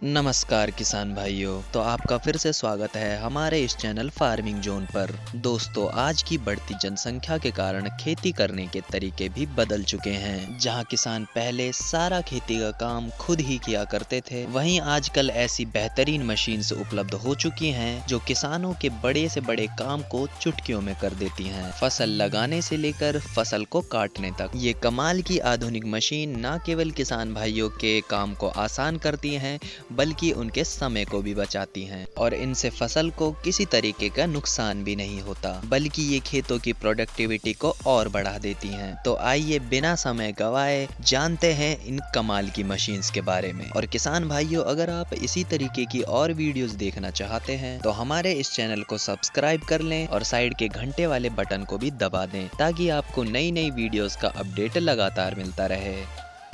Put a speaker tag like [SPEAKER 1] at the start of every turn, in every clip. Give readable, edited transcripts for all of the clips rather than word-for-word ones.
[SPEAKER 1] नमस्कार किसान भाइयों। तो आपका फिर से स्वागत है हमारे इस चैनल फार्मिंग जोन पर। दोस्तों, आज की बढ़ती जनसंख्या के कारण खेती करने के तरीके भी बदल चुके हैं। जहां किसान पहले सारा खेती का काम खुद ही किया करते थे, वहीं आजकल ऐसी बेहतरीन मशीन्स उपलब्ध हो चुकी हैं जो किसानों के बड़े से बड़े काम को चुटकियों में कर देती हैं। फसल लगाने से लेकर फसल को काटने तक ये कमाल की आधुनिक मशीन न केवल किसान भाइयों के काम को आसान करती हैं बल्कि उनके समय को भी बचाती हैं और इनसे फसल को किसी तरीके का नुकसान भी नहीं होता, बल्कि ये खेतों की प्रोडक्टिविटी को और बढ़ा देती हैं। तो आइए बिना समय गवाए जानते हैं इन कमाल की मशीन्स के बारे में। और किसान भाइयों, अगर आप इसी तरीके की और वीडियोस देखना चाहते हैं तो हमारे इस चैनल को सब्सक्राइब कर लें और साइड के घंटे वाले बटन को भी दबा दें ताकि आपको नई नई वीडियोस का अपडेट लगातार मिलता रहे।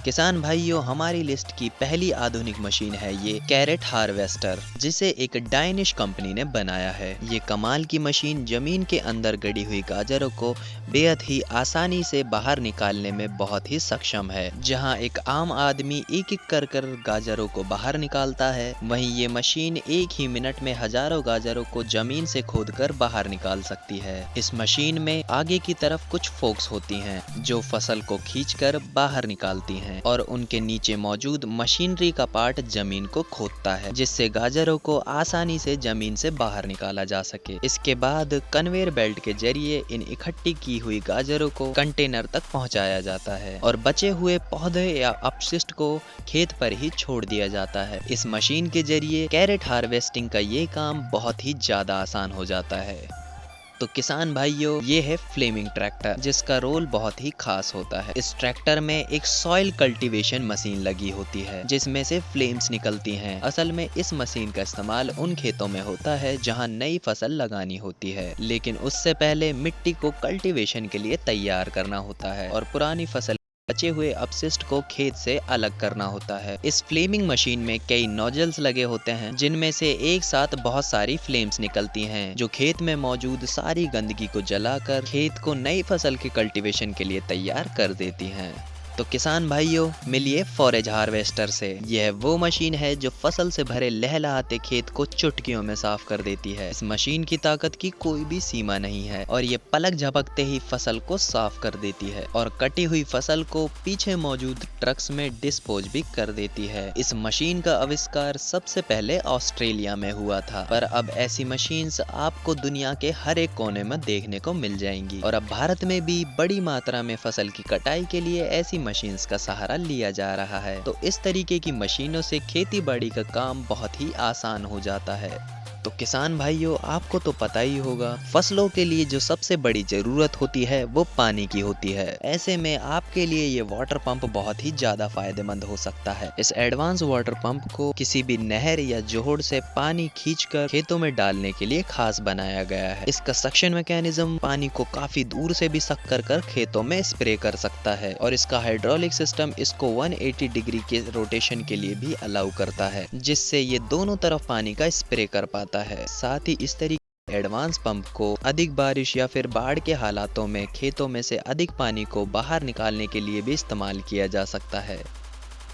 [SPEAKER 1] किसान भाइयों, हमारी लिस्ट की पहली आधुनिक मशीन है ये कैरेट हार्वेस्टर, जिसे एक डायनिश कंपनी ने बनाया है। ये कमाल की मशीन जमीन के अंदर गड़ी हुई गाजरों को बेहद ही आसानी से बाहर निकालने में बहुत ही सक्षम है। जहां एक आम आदमी एक एक कर गाजरों को बाहर निकालता है, वहीं ये मशीन एक ही मिनट में हजारों गाजरों को जमीन से खोदकर बाहर निकाल सकती है। इस मशीन में आगे की तरफ कुछ फोक्स होती हैं जो फसल को खींचकर बाहर निकालती हैं और उनके नीचे मौजूद मशीनरी का पार्ट जमीन को खोदता है, जिससे गाजरों को आसानी से जमीन से बाहर निकाला जा सके। इसके बाद कन्वेयर बेल्ट के जरिए इन इकट्ठी की हुई गाजरों को कंटेनर तक पहुंचाया जाता है और बचे हुए पौधे या अपशिष्ट को खेत पर ही छोड़ दिया जाता है। इस मशीन के जरिए कैरेट हार्वेस्टिंग का ये काम बहुत ही ज्यादा आसान हो जाता है। तो किसान भाइयों, ये है फ्लेमिंग ट्रैक्टर, जिसका रोल बहुत ही खास होता है। इस ट्रैक्टर में एक सॉइल कल्टीवेशन मशीन लगी होती है जिसमें से फ्लेम्स निकलती हैं। असल में इस मशीन का इस्तेमाल उन खेतों में होता है जहां नई फसल लगानी होती है, लेकिन उससे पहले मिट्टी को कल्टीवेशन के लिए तैयार करना होता है और पुरानी फसल बचे हुए अपशिष्ट को खेत से अलग करना होता है। इस फ्लेमिंग मशीन में कई नोजल्स लगे होते हैं जिनमें से एक साथ बहुत सारी फ्लेम्स निकलती हैं जो खेत में मौजूद सारी गंदगी को जलाकर खेत को नई फसल के कल्टीवेशन के लिए तैयार कर देती हैं। तो किसान भाइयों, मिलिए फॉरेज हार्वेस्टर से। यह वो मशीन है जो फसल से भरे लहलहाते खेत को चुटकियों में साफ कर देती है। इस मशीन की ताकत की कोई भी सीमा नहीं है और ये पलक झपकते ही फसल को साफ कर देती है और कटी हुई फसल को पीछे मौजूद ट्रक्स में डिस्पोज भी कर देती है। इस मशीन का आविष्कार सबसे पहले ऑस्ट्रेलिया में हुआ था, पर अब ऐसी मशीन्स आपको दुनिया के हर एक कोने में देखने को मिल जाएंगी और अब भारत में भी बड़ी मात्रा में फसल की कटाई के लिए ऐसी मशीन्स का सहारा लिया जा रहा है। तो इस तरीके की मशीनों से खेती बाड़ी का काम बहुत ही आसान हो जाता है। तो किसान भाइयों, आपको तो पता ही होगा, फसलों के लिए जो सबसे बड़ी जरूरत होती है वो पानी की होती है। ऐसे में आपके लिए ये वाटर पंप बहुत ही ज्यादा फायदेमंद हो सकता है। इस एडवांस वाटर पंप को किसी भी नहर या जोहड़ से पानी खींचकर खेतों में डालने के लिए खास बनाया गया है। इसका सक्शन मैकेनिज्म पानी को काफी दूर से भी सक कर खेतों में स्प्रे कर सकता है और इसका हाइड्रोलिक सिस्टम इसको 180 डिग्री के रोटेशन के लिए भी अलाउ करता है, जिससे ये दोनों तरफ पानी का स्प्रे कर पाता है। साथ ही इस तरीके एडवांस पंप को अधिक बारिश या फिर बाढ़ के हालातों में खेतों में से अधिक पानी को बाहर निकालने के लिए भी इस्तेमाल किया जा सकता है।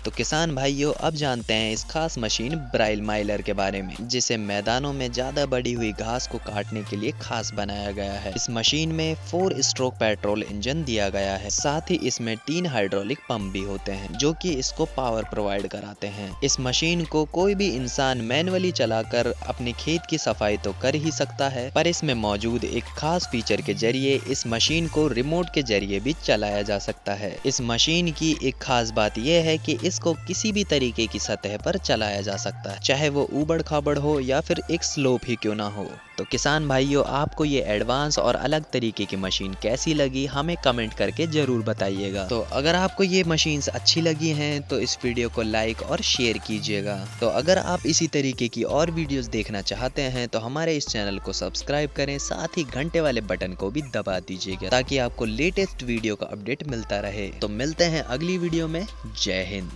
[SPEAKER 1] तो किसान भाइयों, अब जानते हैं इस खास मशीन ब्राइल माइलर के बारे में, जिसे मैदानों में ज्यादा बढ़ी हुई घास को काटने के लिए खास बनाया गया है। इस मशीन में 4 स्ट्रोक पेट्रोल इंजन दिया गया है। साथ ही इसमें 3 हाइड्रोलिक पंप भी होते हैं जो कि इसको पावर प्रोवाइड कराते हैं। इस मशीन को कोई भी इंसान मैनुअली चलाकर अपने खेत की सफाई तो कर ही सकता है, पर इसमें मौजूद एक खास फीचर के जरिए इस मशीन को रिमोट के जरिए भी चलाया जा सकता है। इस मशीन की एक खास बात यह है कि इसको किसी भी तरीके की सतह पर चलाया जा सकता है, चाहे वो ऊबड़ खाबड़ हो या फिर एक स्लोप ही क्यों ना हो। तो किसान भाइयों, आपको ये एडवांस और अलग तरीके की मशीन कैसी लगी हमें कमेंट करके जरूर बताइएगा। तो अगर आपको ये मशीन्स अच्छी लगी हैं तो इस वीडियो को लाइक और शेयर कीजिएगा। तो अगर आप इसी तरीके की और वीडियोस देखना चाहते हैं तो हमारे इस चैनल को सब्सक्राइब करें, साथ ही घंटे वाले बटन को भी दबा दीजिएगा ताकि आपको लेटेस्ट वीडियो का अपडेट मिलता रहे। तो मिलते हैं अगली वीडियो में। जय हिंद।